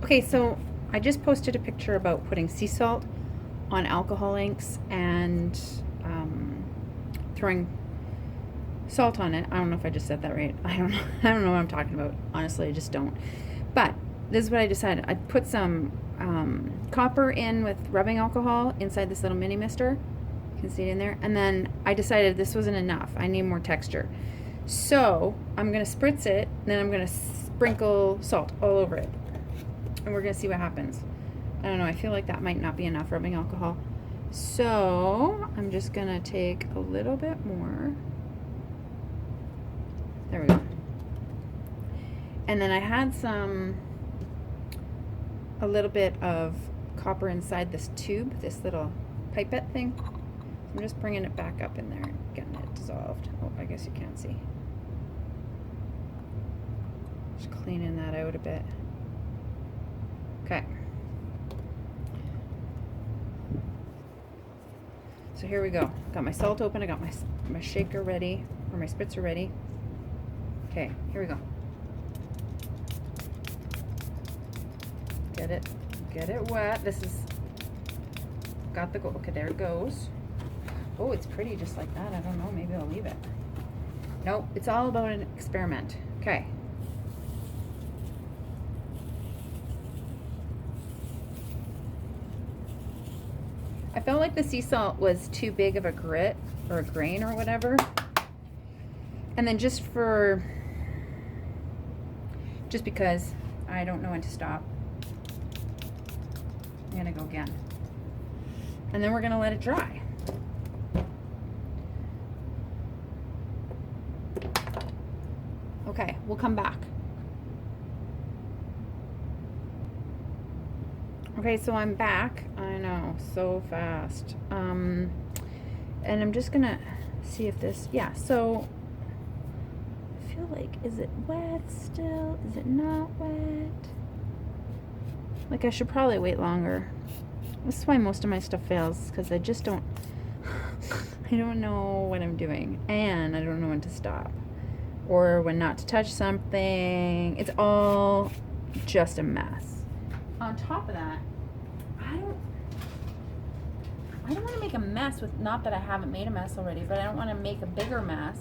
Okay, so I just posted a picture about putting sea salt on alcohol inks and throwing salt on it. I don't know if I just said that right. I don't know. I don't know what I'm talking about. Honestly, I just don't. But this is what I decided. I put some copper in with rubbing alcohol inside this little mini mister. You can see it in there. And then I decided this wasn't enough. I need more texture. So I'm going to spritz it, and then I'm going to sprinkle salt all over it. And we're going to see what happens. I don't know. I feel like that might not be enough rubbing alcohol. So I'm just going to take a little bit more. There we go. And then I had a little bit of copper inside this tube, this little pipette thing. I'm just bringing it back up in there and getting it dissolved. Oh, I guess you can't see. Just cleaning that out a bit. Okay. So here we go. Got my salt open. I got my shaker ready, or my spritzer ready. Okay, here we go. Get it wet. This is, got the, okay, there it goes. Oh, it's pretty just like that. I don't know, maybe I'll leave it. Nope, it's all about an experiment. Okay. I felt like the sea salt was too big of a grit or a grain or whatever. And then just because I don't know when to stop, I'm gonna go again. And then we're gonna let it dry. Okay, we'll come back. Okay, so I'm back. I know, so fast. And I'm just gonna see if this, yeah, so I feel like, is it wet still? Is it not wet? Like, I should probably wait longer. This is why most of my stuff fails, because I just don't, I don't know what I'm doing, and I don't know when to stop, or when not to touch something. It's all just a mess. On top of that, I don't want to make a mess with, not that I haven't made a mess already, but I don't want to make a bigger mess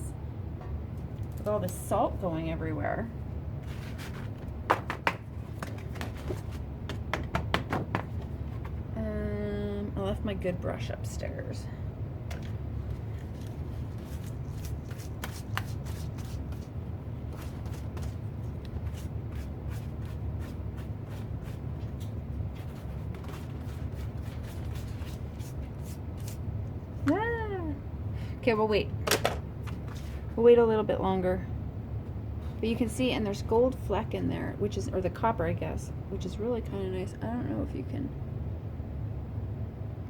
with all this salt going everywhere. I left my good brush upstairs. Okay, we'll wait. We'll wait a little bit longer. But you can see, and there's gold fleck in there, which is, or the copper, I guess, which is really kind of nice. I don't know if you can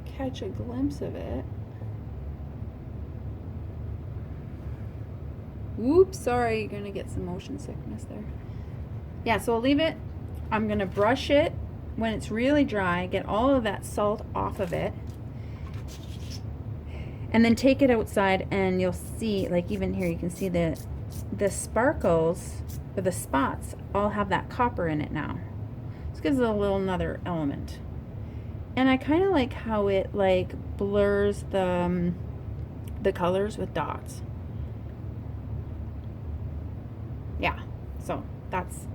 catch a glimpse of it. Oops, sorry, you're gonna get some motion sickness there. Yeah, so I'll leave it. I'm gonna brush it when it's really dry, get all of that salt off of it, and then take it outside, and you'll see, like even here, you can see the sparkles, or the spots, all have that copper in it now. This gives it a little another element. And I kind of like how it like blurs the colors with dots. Yeah, so that's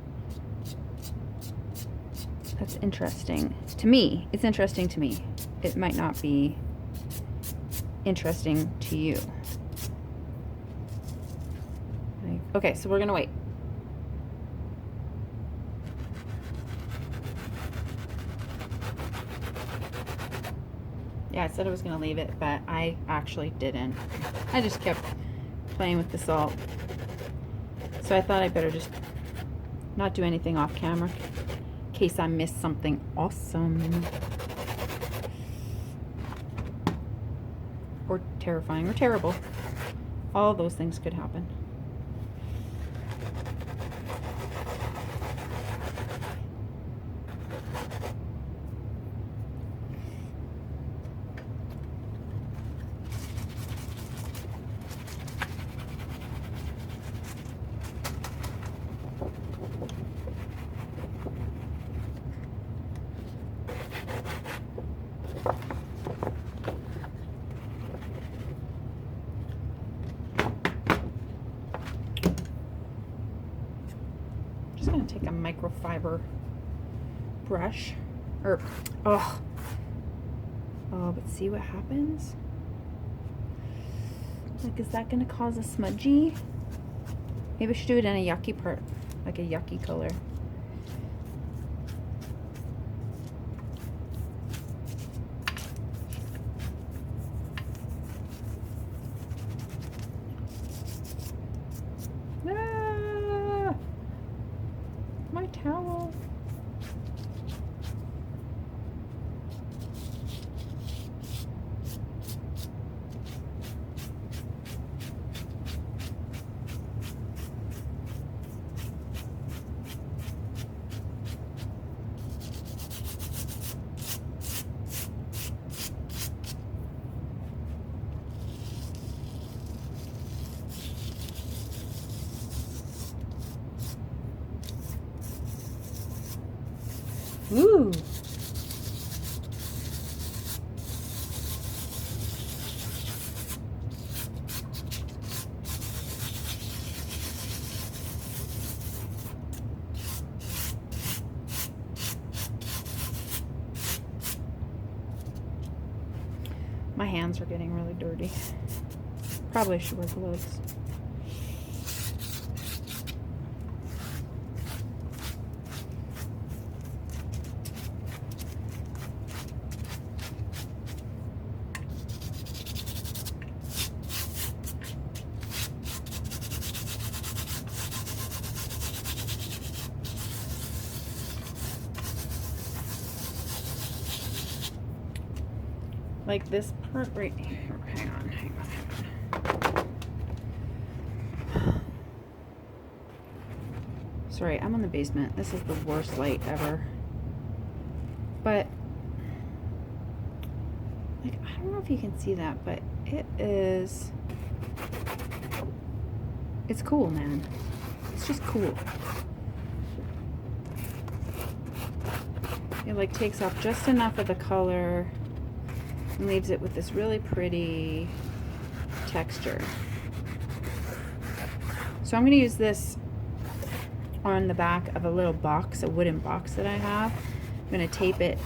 interesting to me. It's interesting to me. It might not be interesting to you. Okay, so we're gonna wait. Yeah, I said I was gonna leave it, but I actually didn't. I just kept playing with the salt. So I thought I better just not do anything off camera in case I missed something awesome. Or terrifying, or terrible. All those things could happen. take a microfiber brush. Or, oh, but see what happens? Like, is that going to cause a smudgy? Maybe I should do it in a yucky part, like a yucky color. Ah, my towel. Ooh. My hands are getting really dirty. Probably should wear gloves. Like this part right here. Hang on. Sorry, I'm in the basement. This is the worst light ever. But, like, I don't know if you can see that, but it's cool, man. It's just cool. It, like, takes off just enough of the color and leaves it with this really pretty texture. So I'm going to use this on the back of a little box, a wooden box that I have. I'm going to tape it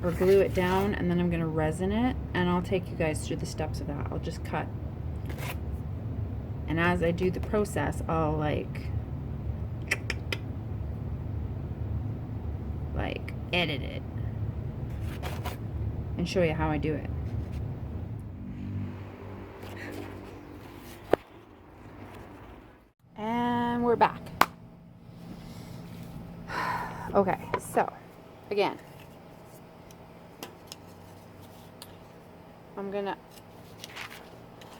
or glue it down, and then I'm going to resin it, and I'll take you guys through the steps of that. I'll just cut. And as I do the process, I'll like edit it and show you how I do it. And we're back. Okay, so again,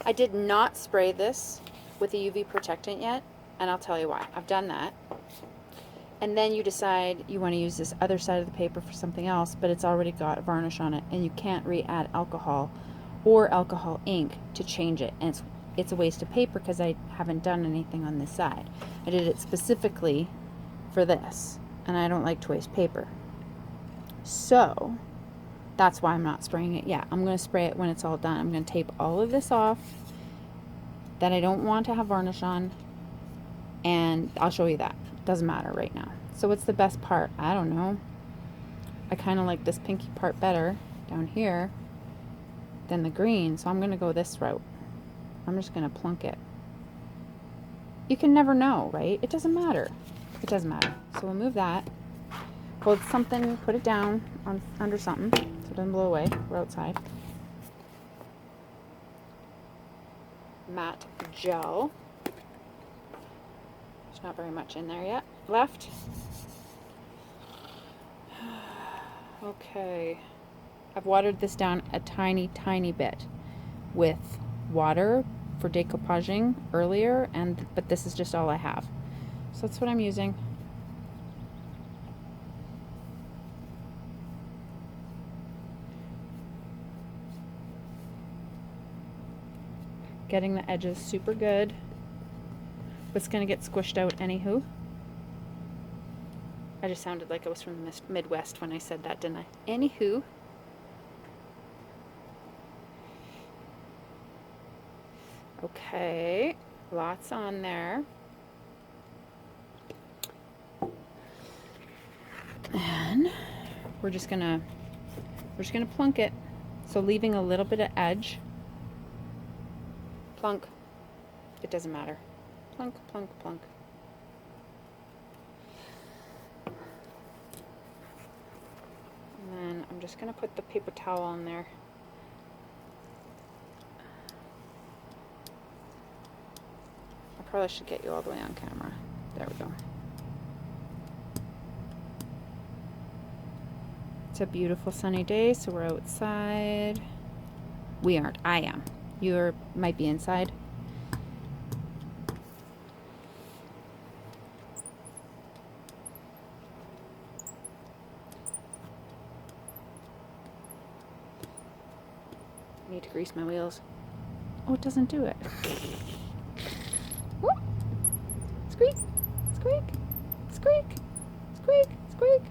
I did not spray this with a UV protectant yet, and I'll tell you why. I've done that. And then you decide you want to use this other side of the paper for something else, but it's already got a varnish on it, and you can't re-add alcohol or alcohol ink to change it. And it's a waste of paper because I haven't done anything on this side. I did it specifically for this, and I don't like to waste paper. So that's why I'm not spraying it yet. I'm going to spray it when it's all done. I'm going to tape all of this off that I don't want to have varnish on, and I'll show you that. Doesn't matter right now. So what's the best part? I don't know. I kind of like this pinky part better down here than the green, so I'm going to go this route. I'm just going to plunk it. You can never know, right? It doesn't matter. It doesn't matter. So we'll move that. Hold something, put it down under something so it doesn't blow away. We're outside. Matte gel. There's not very much in there yet. Left. Okay. I've watered this down a tiny, tiny bit with water for decoupaging earlier, but this is just all I have. So that's what I'm using. Getting the edges super good. It's going to get squished out anywho. I just sounded like I was from the Midwest when I said that, didn't I? Anywho. Okay, lots on there. then we're just gonna plunk it. So leaving a little bit of edge. Plunk. It doesn't matter. Plunk, plunk, plunk. And then I'm just gonna put the paper towel on there. I probably should get you all the way on camera. There we go. It's a beautiful sunny day, so we're outside. We aren't. I am. You might be inside. I need to grease my wheels. Oh, it doesn't do it. Whoop. Squeak, squeak, squeak, squeak, squeak.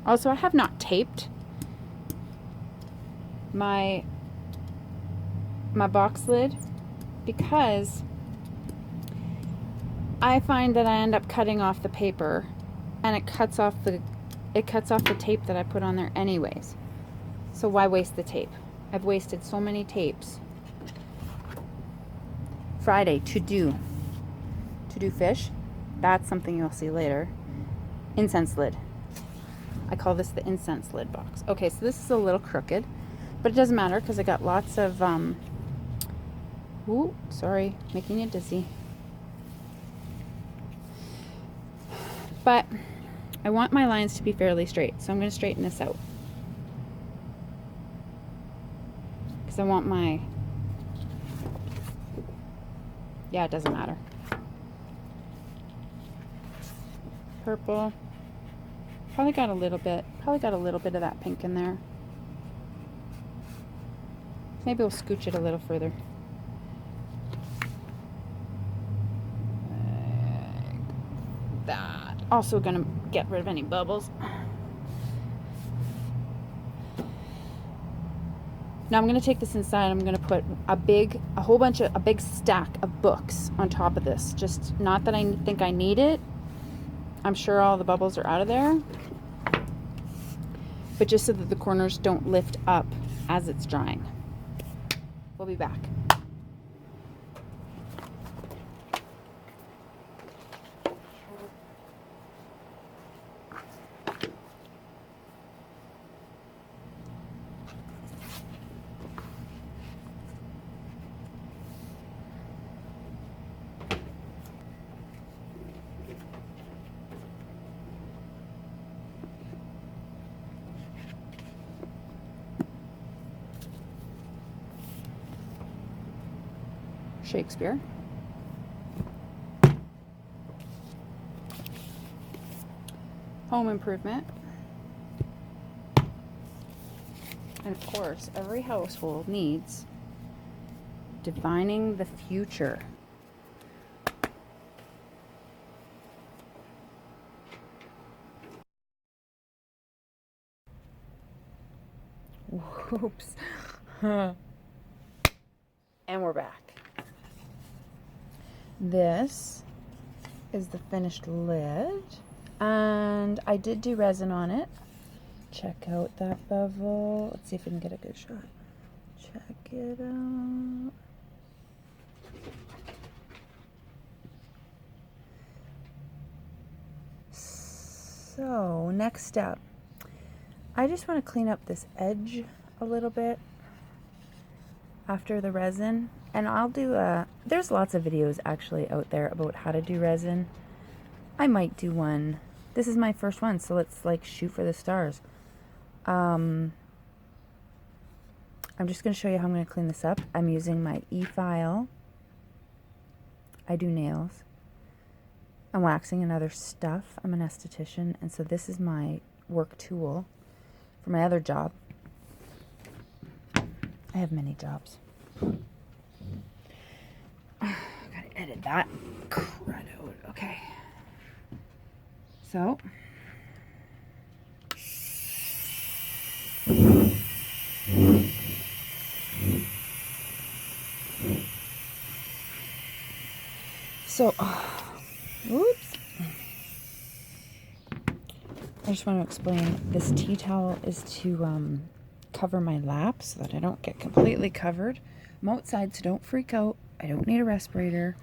Also, I have not taped my box lid because I find that I end up cutting off the paper and it cuts off the tape that I put on there anyways. So why waste the tape? I've wasted so many tapes. Friday, to do fish. That's something you'll see later. Incense lid. I call this the incense lid box. Okay, so this is a little crooked, but it doesn't matter because I got lots of, ooh, sorry, making you dizzy. But I want my lines to be fairly straight, so I'm going to straighten this out. Because I want my, yeah, it doesn't matter. Purple. Probably got a little bit of that pink in there. Maybe we'll scooch it a little further. Like that. Also gonna get rid of any bubbles. Now I'm gonna take this inside. I'm gonna put a big stack of books on top of this. Just not that I think I need it. I'm sure all the bubbles are out of there. But just so that the corners don't lift up as it's drying. We'll be back. Shakespeare. Home Improvement. And of course, every household needs Divining the Future. Whoops. And we're back. This is the finished lid, and I did do resin on it. Check out that bevel. Let's see if we can get a good shot. Check it out. So next step, I just want to clean up this edge a little bit after the resin. And I'll do there's lots of videos actually out there about how to do resin. I might do one. This is my first one, so let's like shoot for the stars. I'm just going to show you how I'm going to clean this up. I'm using my e-file. I do nails. I'm waxing and other stuff. I'm an esthetician, and so this is my work tool for my other job. I have many jobs. Gotta edit that crud out. Okay. So. Oops. I just want to explain, this tea towel is to cover my lap so that I don't get completely covered. I'm outside, so don't freak out. I don't need a respirator.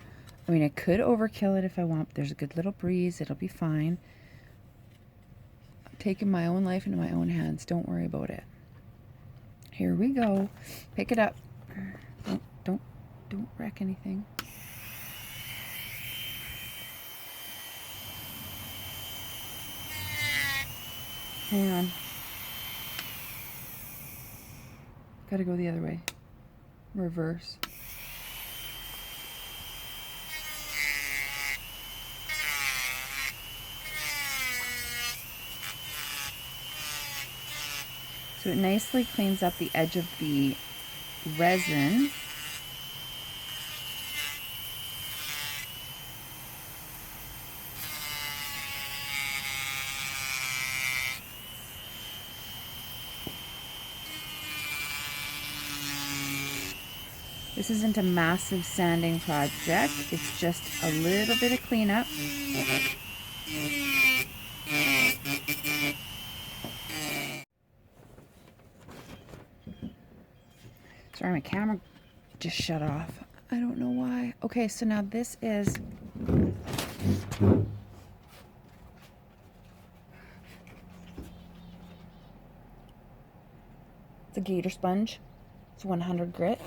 I mean, I could overkill it if I want, but there's a good little breeze. It'll be fine. I'm taking my own life into my own hands. Don't worry about it. Here we go. Pick it up. Don't wreck anything. Hang on. Gotta go the other way. Reverse. So it nicely cleans up the edge of the resin. This isn't a massive sanding project. It's just a little bit of cleanup. Sorry, my camera just shut off. I don't know why. Okay, so now this is it's a gator sponge. It's 100 grit.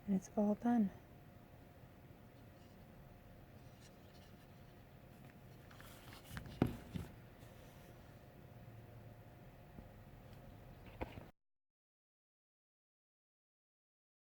And it's all done.